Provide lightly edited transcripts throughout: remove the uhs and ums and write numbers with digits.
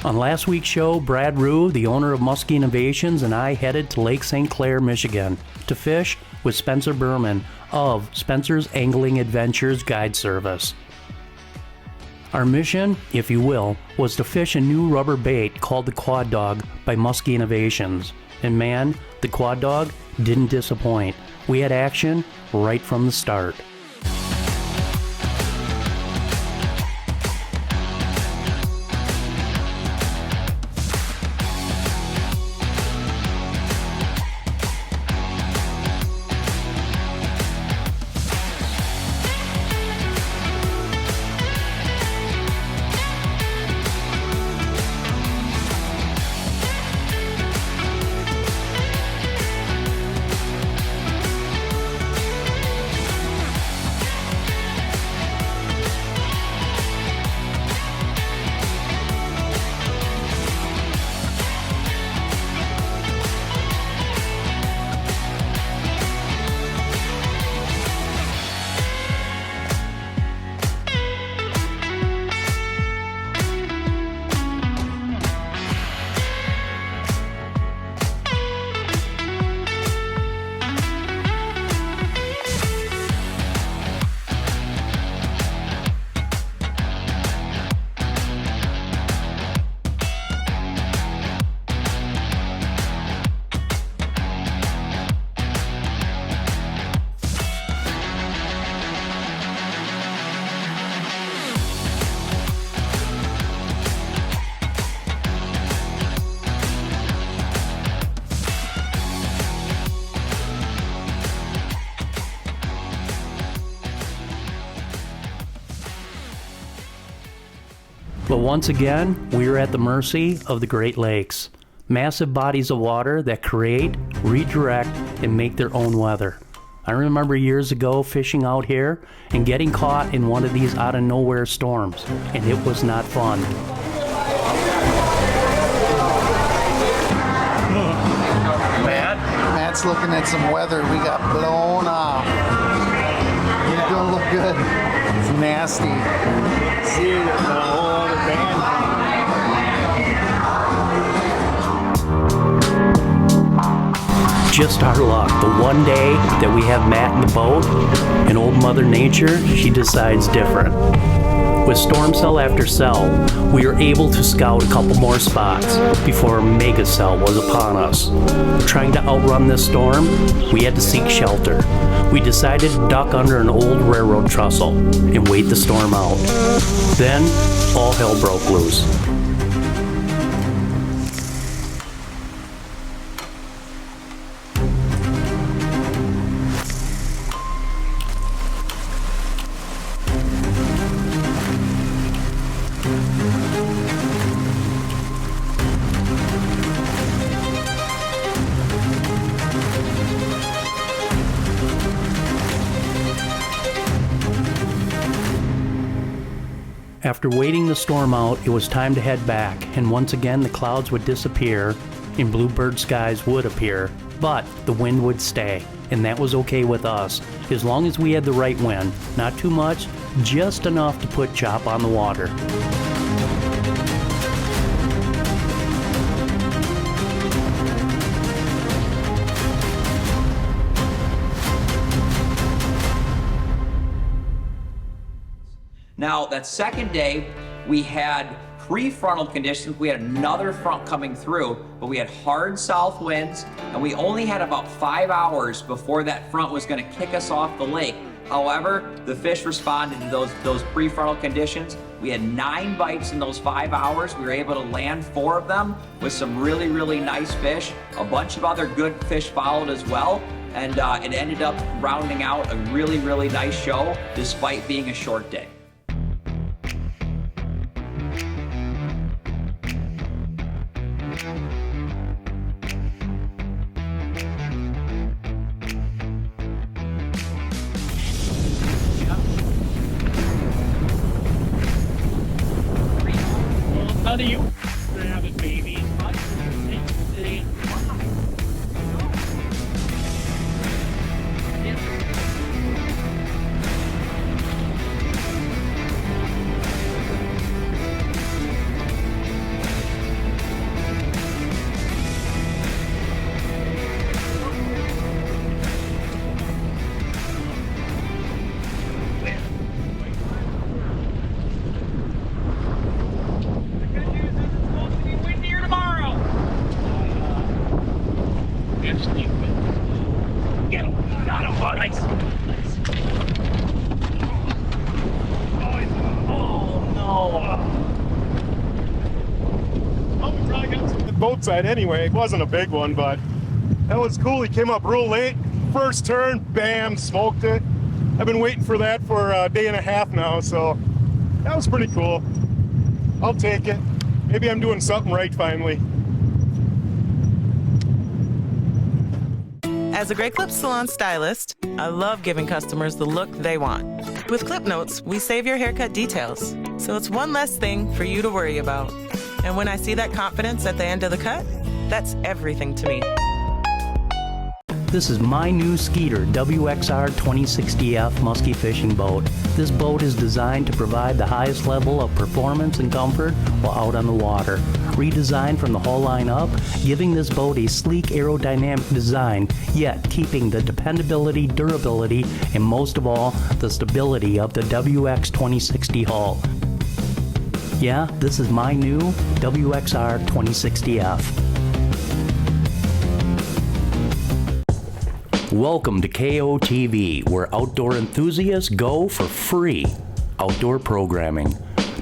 On last week's show, Brad Rue, the owner of Musky Innovations, and I headed to Lake St. Clair, Michigan to fish with Spencer Berman of Spencer's Angling Adventures Guide Service. Our mission, if you will, was to fish a new rubber bait called the Quad Dawg by Musky Innovations. And man, the Quad Dawg didn't disappoint. We had action right from the start. But once again, we are at the mercy of the Great Lakes. Massive bodies of water that create, redirect, and make their own weather. I remember years ago fishing out here and getting caught in one of these out of nowhere storms, and it was not fun. Matt's looking at some weather. We got blown off. It don't look good. It's nasty. See the whole other band. Just our luck. The one day that we have Matt in the boat, and old Mother Nature, she decides different. With storm cell after cell, we were able to scout a couple more spots before a mega cell was upon us. Trying to outrun this storm, we had to seek shelter. We decided to duck under an old railroad trestle and wait the storm out. Then, all hell broke loose. After waiting the storm out, it was time to head back, and once again the clouds would disappear and bluebird skies would appear, but the wind would stay, and that was okay with us, as long as we had the right wind. Not too much, just enough to put chop on the water. Now, that second day, we had pre-frontal conditions. We had another front coming through, but we had hard south winds, and we only had about 5 hours before that front was going to kick us off the lake. However, the fish responded to those pre-frontal conditions. We had 9 bites in those 5 hours. We were able to land 4 of them with some really, really nice fish. A bunch of other good fish followed as well, and it ended up rounding out a really, really nice show despite being a short day. How do you grab it, baby? boat side anyway. It wasn't a big one, but that was cool. He came up real late. First turn, bam, smoked it. I've been waiting for that for a day and a half now, so that was pretty cool. I'll take it. Maybe I'm doing something right finally. As a Great Clip Salon stylist, I love giving customers the look they want. With Clip Notes, we save your haircut details, so it's one less thing for you to worry about. And when I see that confidence at the end of the cut, that's everything to me. This is my new Skeeter WXR 2060F musky fishing boat. This boat is designed to provide the highest level of performance and comfort while out on the water. Redesigned from the hull line up, giving this boat a sleek aerodynamic design, yet keeping the dependability, durability, and most of all, the stability of the WX 2060 hull. Yeah, this is my new WXR 2060F. Welcome to KOTV, where outdoor enthusiasts go for free outdoor programming.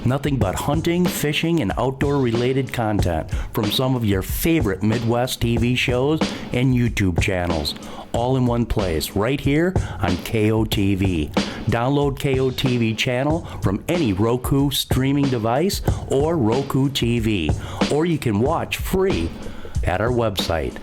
Nothing but hunting, fishing, and outdoor-related content from some of your favorite Midwest TV shows and YouTube channels, all in one place, right here on KOTV. Download KOTV channel from any Roku streaming device or Roku TV, or you can watch free at our website.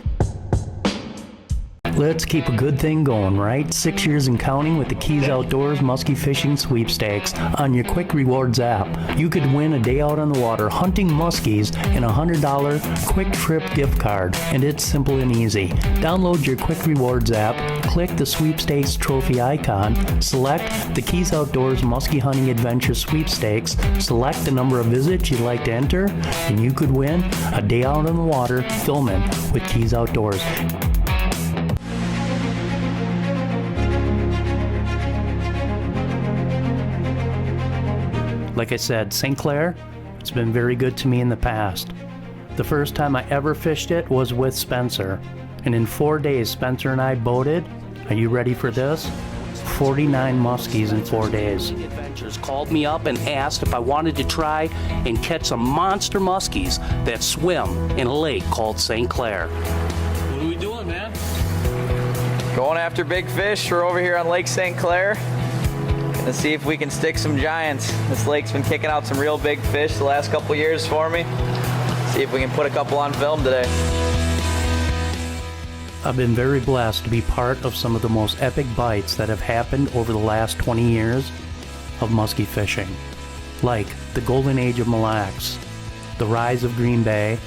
Let's keep a good thing going, right? 6 years and counting with the Keys Outdoors Musky Fishing Sweepstakes on your Quick Rewards app. You could win a day out on the water hunting muskies and a $100 Quick Trip gift card. And it's simple and easy. Download your Quick Rewards app, click the Sweepstakes trophy icon, select the Keys Outdoors Musky Hunting Adventure Sweepstakes, select the number of visits you'd like to enter, and you could win a day out on the water filming with Keys Outdoors. Like I said, St. Clair, it's been very good to me in the past. The first time I ever fished it was with Spencer. And in 4 days, Spencer and I boated, are you ready for this? 49 muskies in 4 days. Adventures called me up and asked if I wanted to try and catch some monster muskies that swim in a lake called St. Clair. What are we doing, man? Going after big fish. We're over here on Lake St. Clair. Let's see if we can stick some giants. This lake's been kicking out some real big fish the last couple years for me. See if we can put a couple on film today. I've been very blessed to be part of some of the most epic bites that have happened over the last 20 years of musky fishing. Like the golden age of Mille Lacs, the rise of Green Bay,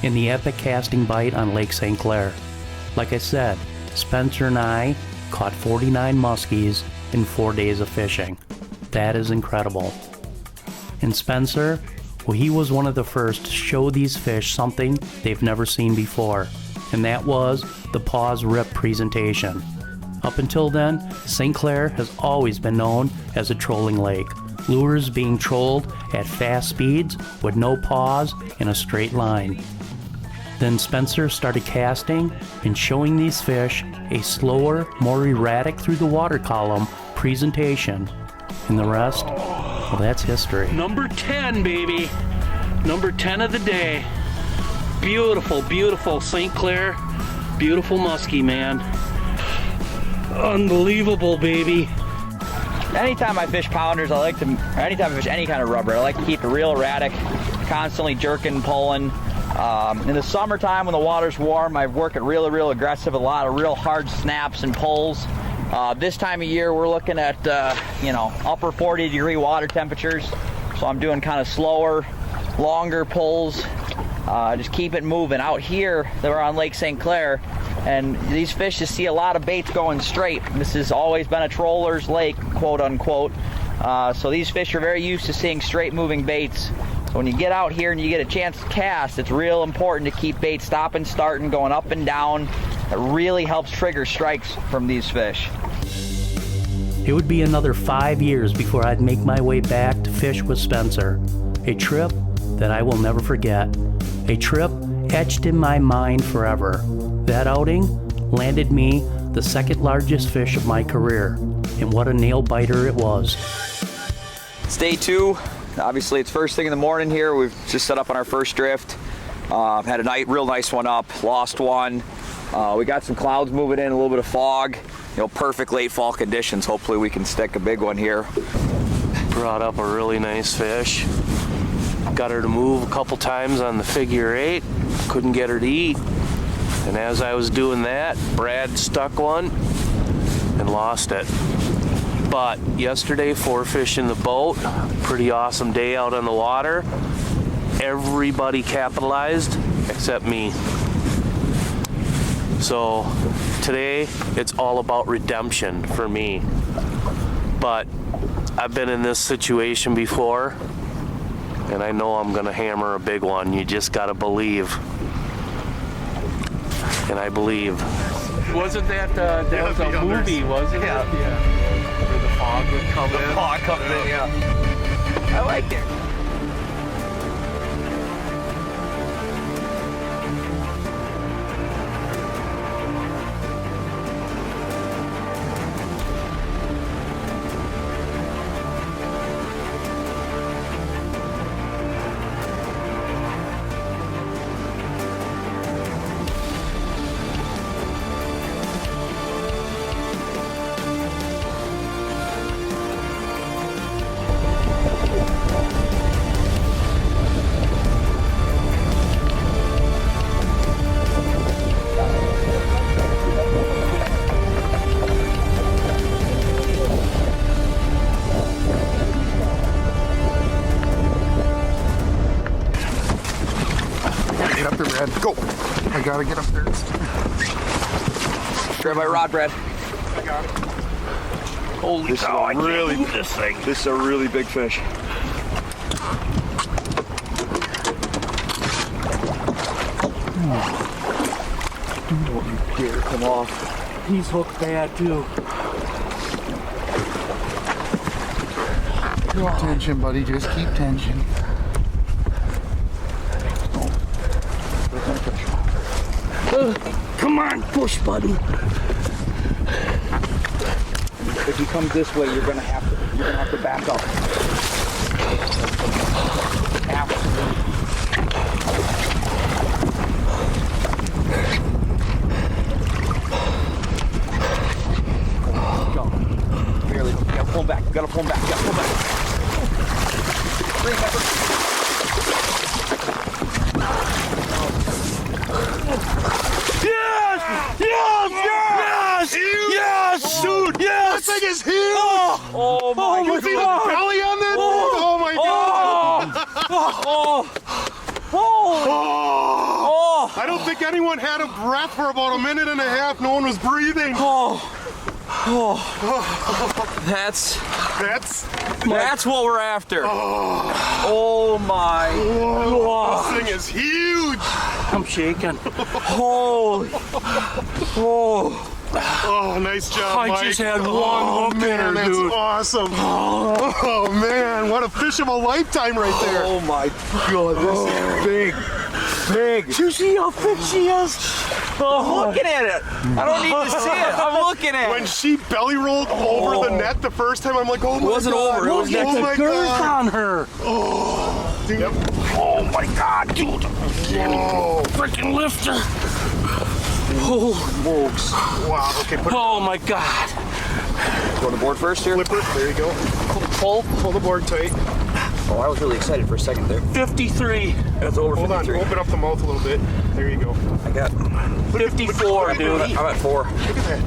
and the epic casting bite on Lake St. Clair. Like I said, Spencer and I caught 49 muskies in 4 days of fishing. That is incredible. And Spencer, well, he was one of the first to show these fish something they've never seen before, and that was the Paws Rip presentation. Up until then, St. Clair has always been known as a trolling lake, lures being trolled at fast speeds with no pause in a straight line. Then Spencer started casting and showing these fish a slower, more erratic through the water column presentation. And the rest, well, that's history. Number 10, baby. Number 10 of the day. Beautiful, beautiful St. Clair. Beautiful muskie, man. Unbelievable, baby. Anytime I fish pounders, anytime I fish any kind of rubber, I like to keep it real erratic, constantly jerking, pulling. In the summertime when the water's warm, I work it real aggressive, a lot of real hard snaps and pulls. This time of year, we're looking at, upper 40-degree water temperatures. So I'm doing kind of slower, longer pulls. Just keep it moving. Out here, we're on Lake St. Clair, and these fish just see a lot of baits going straight. This has always been a troller's lake, quote unquote. So these fish are very used to seeing straight moving baits. So when you get out here and you get a chance to cast, it's real important to keep bait stopping, starting, going up and down. It really helps trigger strikes from these fish. It would be another 5 years before I'd make my way back to fish with Spencer. A trip that I will never forget. A trip etched in my mind forever. That outing landed me the second largest fish of my career. And what a nail biter it was. It's day 2. Obviously, it's first thing in the morning here. We've just set up on our first drift. Had a real nice one up, lost one. We got some clouds moving in, a little bit of fog. You know, perfect late fall conditions. Hopefully we can stick a big one here. Brought up a really nice fish. Got her to move a couple times on the figure 8. Couldn't get her to eat. And as I was doing that, Brad stuck one and lost it. But yesterday, 4 fish in the boat. Pretty awesome day out on the water. Everybody capitalized except me. So today, it's all about redemption for me. But I've been in this situation before, and I know I'm gonna hammer a big one. You just gotta believe. And I believe. Wasn't that was a movie, wasn't it? Yeah. Where the fog would come in. The fog comes in, yeah. I like it. Get up there, Brad. Go. I gotta get up there. Grab my rod, Brad. I got it. Holy cow, I can't move this thing. This is a really big fish. Don't you dare come off. He's hooked bad too. Keep tension, buddy. Just keep tension. Come on, push, buddy. If he comes this way, you're gonna have to back up. Absolutely. Go. Barely. You gotta pull him back. You gotta pull him back. You gotta pull him back. Bring him back. Yes! Dude! Yes! That thing is huge! Oh my You see the belly on that? Oh my god! I don't think anyone had a breath for about a minute and a half. No one was breathing. That's what we're after. Oh my. This thing is huge. I'm shaking. Holy. Oh, nice job, Mike. I just had one hook man, there, that's dude. awesome. Oh man, what a fish of a lifetime right there. Oh my god, this is big. Big. You see how big she is? I'm looking at it. I don't need to see it. I'm looking at When it. she belly rolled over the net the first time, I'm like, oh my god. It wasn't over. It was Look at oh the my girth god. on her. Dude. Oh my god, dude. Whoa. Freaking lift her. Smokes. Wow, okay, put Oh my god. Go on the board first here. flipper. There you go. Pull the board tight. Oh, I was really excited for a second there. 53. That's over Hold on, 53. open up the mouth a little bit. There you go. I got 54, dude. I'm at 4. Look at that.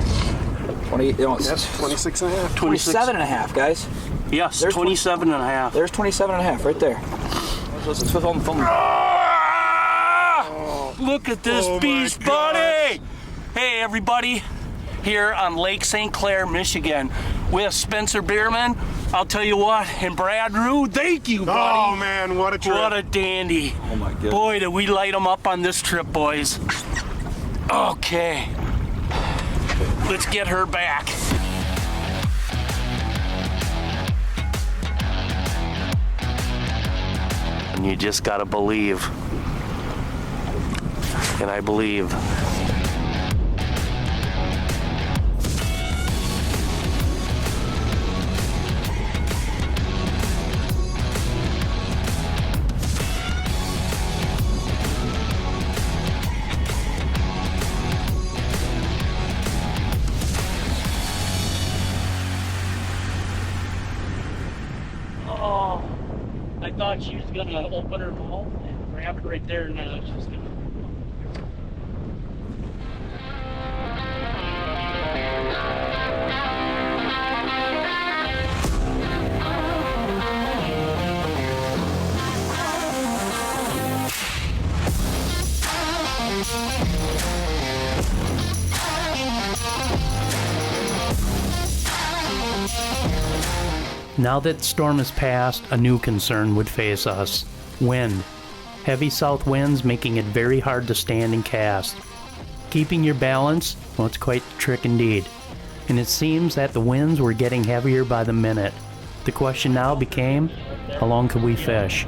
20, no, it's That's 26 and a half. 27 and a half, guys. Yes, There's 27 and a half. There's 27 and a half right there. Let's flip on the phone. Look at this Oh my beast, gosh. buddy! Hey, everybody, here on Lake St. Clair, Michigan, with Spencer Bierman. I'll tell you what, and Brad Rue, thank you, buddy. Oh man, what a trip. What a dandy. Oh my goodness. Boy, did we light them up on this trip, boys. Okay. Let's get her back. And you just gotta believe. And I believe. Oh, I thought she was gonna open her mouth and grab it right there, and then I was just gonna. Now that the storm has passed, a new concern would face us. Wind. Heavy south winds making it very hard to stand and cast. Keeping your balance, well, it's quite the trick indeed. And it seems that the winds were getting heavier by the minute. The question now became, how long could we fish?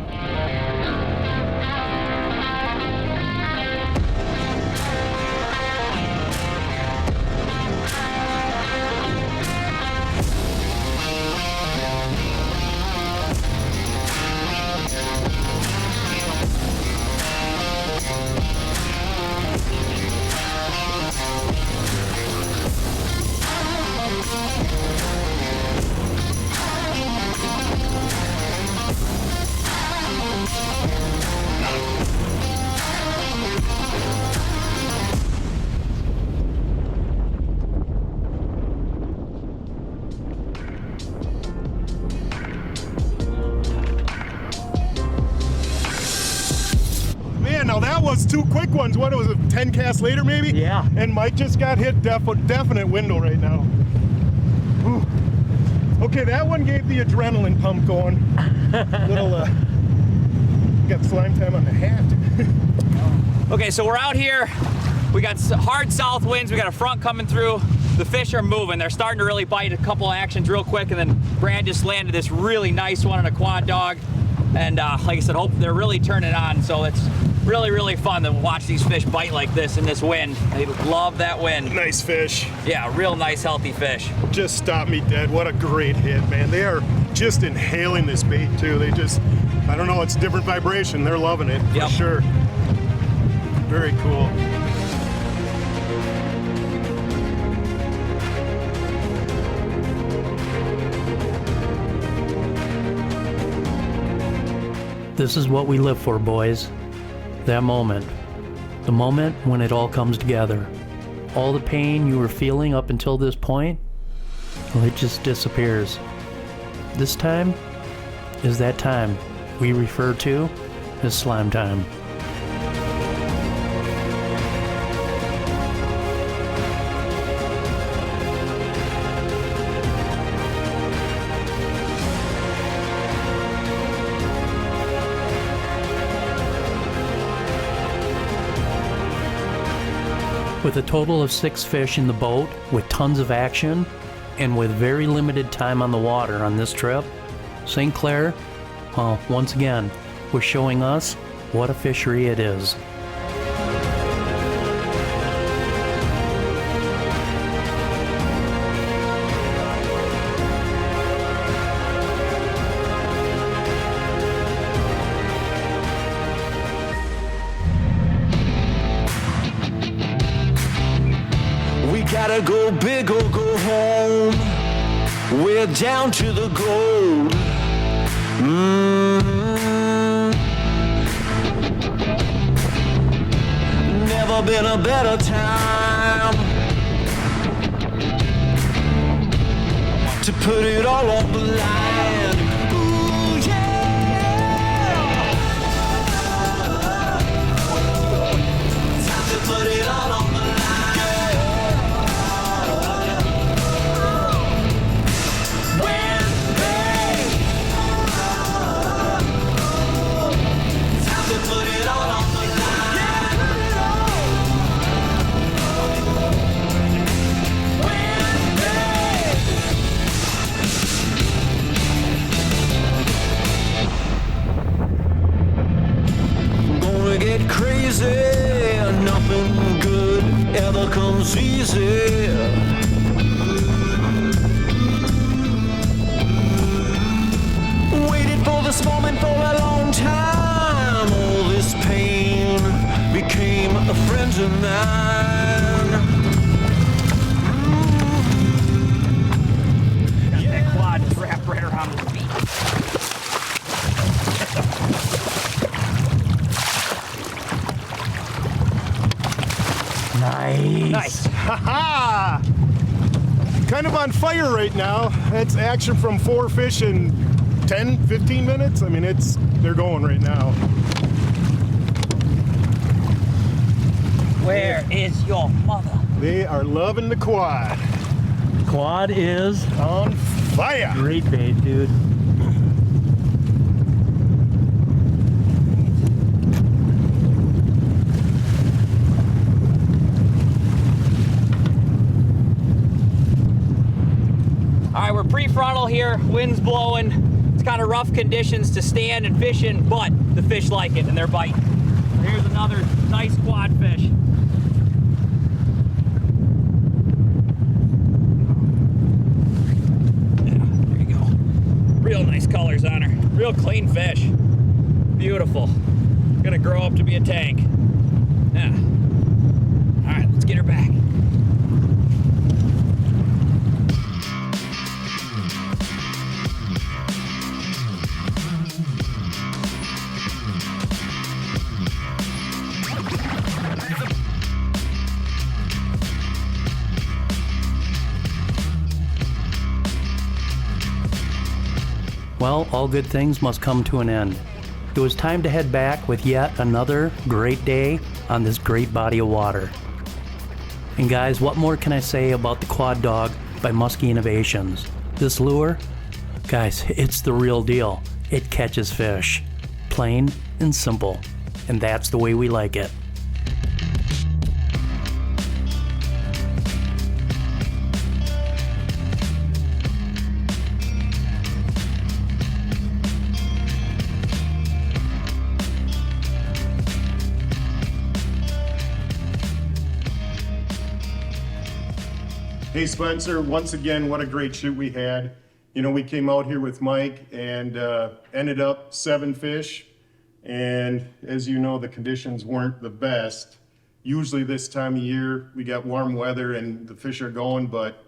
Now that was two quick ones. What was it, 10 casts later maybe? Yeah. And Mike just got hit definite window right now. Whew. Okay, that one gave the adrenaline pump going. Little, got slime time on the hat. Okay, so we're out here. We got hard south winds. We got a front coming through. The fish are moving. They're starting to really bite. A couple actions real quick, and then Brad just landed this really nice one on a Quad Dawg. And like I said, hope they're really turning on. So it's really, really fun to watch these fish bite like this in this wind. They love that wind. Nice fish. Yeah, real nice, healthy fish. Just stopped me dead. What a great hit, man. They are just inhaling this bait too. They just, I don't know, it's a different vibration. They're loving it for sure. Very cool. This is what we live for, boys. That moment. The moment when it all comes together. All the pain you were feeling up until this point, well, it just disappears. This time is that time we refer to as slime time. With a total of 6 fish in the boat, with tons of action, and with very limited time on the water on this trip, St. Clair, well, once again, was showing us what a fishery it is. Gotta go big or go home. We're down to the gold. Never been a better time to put it all on the line. Ooh, yeah. Time to put it all on the line. Crazy, nothing good ever comes easy. Waited for this moment for a long time. All this pain became a friend of mine. Got that quad wrapped right around his feet. Nice. Ha-ha! Kind of on fire right now. That's action from 4 fish in 10, 15 minutes. I mean, they're going right now. Where is your mother? They are loving the quad. Quad is On fire. great bait, dude. All right, we're pre-frontal here, wind's blowing. It's kind of rough conditions to stand and fish in, but the fish like it and they're biting. Here's another nice quad fish. Yeah, there you go. Real nice colors on her. Real clean fish. Beautiful. Gonna grow up to be a tank. Yeah. All right, let's get her back. Well, all good things must come to an end. It was time to head back with yet another great day on this great body of water. And guys, what more can I say about the Quad Dawg by Musky Innovations? This lure, guys, it's the real deal. It catches fish. Plain and simple. And that's the way we like it. Hey Spencer, once again, what a great shoot we had. You know, we came out here with Mike and ended up 7 fish. And as you know, the conditions weren't the best. Usually this time of year, we got warm weather and the fish are going, but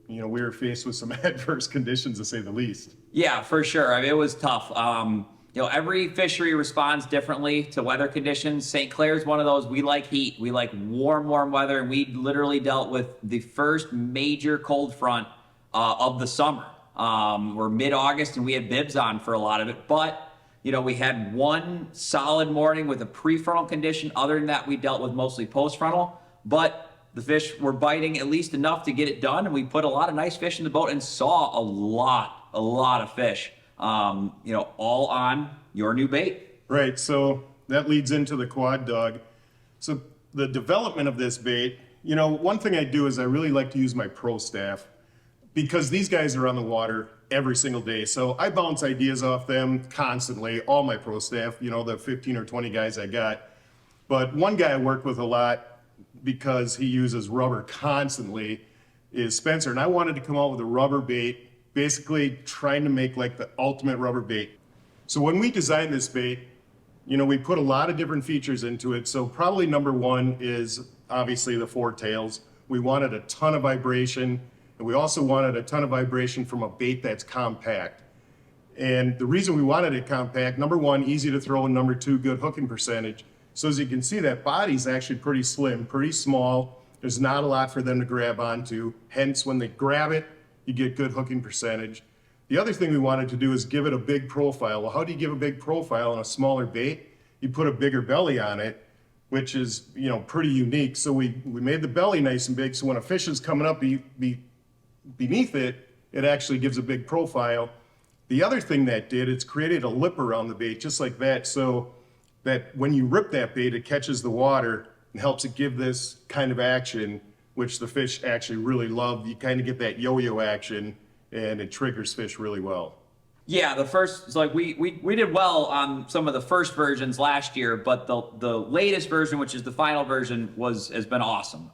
you know, we were faced with some adverse conditions to say the least. Yeah, for sure. I mean, it was tough. You know, every fishery responds differently to weather conditions. St. Clair's one of those. We like heat. We like warm weather, and we literally dealt with the first major cold front of the summer. We're mid-August, and we had bibs on for a lot of it. But, you know, we had one solid morning with a pre-frontal condition. Other than that, we dealt with mostly post-frontal. But the fish were biting at least enough to get it done, and we put a lot of nice fish in the boat and saw a lot of fish. You know, all on your new bait. Right, so that leads into the Quad Dawg. So the development of this bait, you know, one thing I do is I really like to use my pro staff because these guys are on the water every single day. So I bounce ideas off them constantly, all my pro staff, you know, the 15 or 20 guys I got. But one guy I work with a lot because he uses rubber constantly is Spencer. And I wanted to come out with a rubber bait, basically trying to make like the ultimate rubber bait. So when we designed this bait, you know, we put a lot of different features into it. So probably number one is obviously the 4 tails. We wanted a ton of vibration, and we also wanted a ton of vibration from a bait that's compact. And the reason we wanted it compact, number one, easy to throw, and number two, good hooking percentage. So as you can see, that body's actually pretty slim, pretty small. There's not a lot for them to grab onto. Hence, when they grab it, you get good hooking percentage. The other thing we wanted to do is give it a big profile. Well, how do you give a big profile on a smaller bait? You put a bigger belly on it, which is, you know, pretty unique. So we made the belly nice and big, so when a fish is coming up beneath it, it actually gives a big profile. The other thing that did, it's created a lip around the bait, just like that, so that when you rip that bait, it catches the water and helps it give this kind of action, which the fish actually really love. You kind of get that yo-yo action, and it triggers fish really well. Yeah, the first, it's like we did well on some of the first versions last year, but the latest version, which is the final version, has been awesome.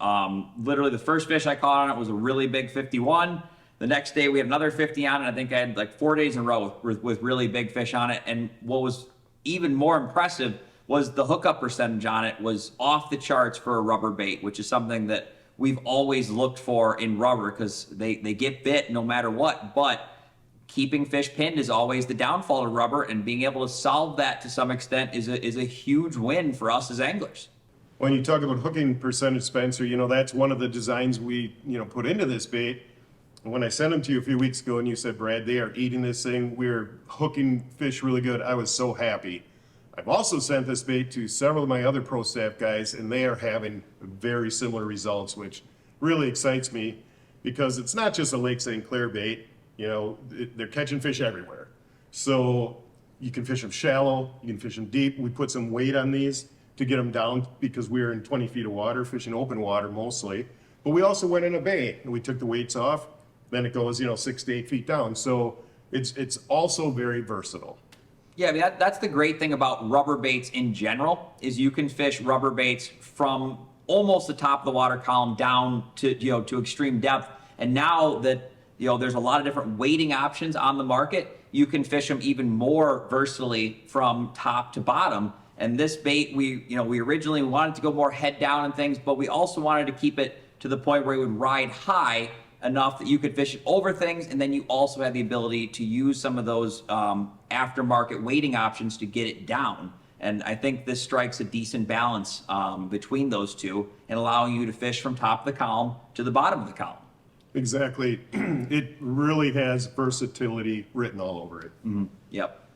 Literally the first fish I caught on it was a really big 51. The next day we had another 50 on it. I think I had like 4 days in a row with really big fish on it. And what was even more impressive was the hookup percentage on it was off the charts for a rubber bait, which is something that we've always looked for in rubber because they get bit no matter what. But keeping fish pinned is always the downfall of rubber, and being able to solve that to some extent is a huge win for us as anglers. When you talk about hooking percentage, Spencer, that's one of the designs we, put into this bait. And when I sent them to you a few weeks ago and you said, Brad, they are eating this thing, we're hooking fish really good, I was so happy. I've also sent this bait to several of my other pro staff guys, and they are having very similar results, which really excites me because it's not just a Lake St. Clair bait. They're catching fish everywhere. So you can fish them shallow, you can fish them deep. We put some weight on these to get them down because we were in 20 feet of water, fishing open water mostly. But we also went in a bay and we took the weights off. Then it goes, 6 to 8 feet down. So it's also very versatile. Yeah, I mean, that's the great thing about rubber baits in general, is you can fish rubber baits from almost the top of the water column down to, to extreme depth. And now that, there's a lot of different weighting options on the market, you can fish them even more versatily from top to bottom. And this bait, we originally wanted to go more head down and things, but we also wanted to keep it to the point where it would ride high enough that you could fish it over things, and then you also had the ability to use some of those aftermarket weighting options to get it down. And I think this strikes a decent balance between those two and allowing you to fish from top of the column to the bottom of the column. Exactly. It really has versatility written all over it. Yep.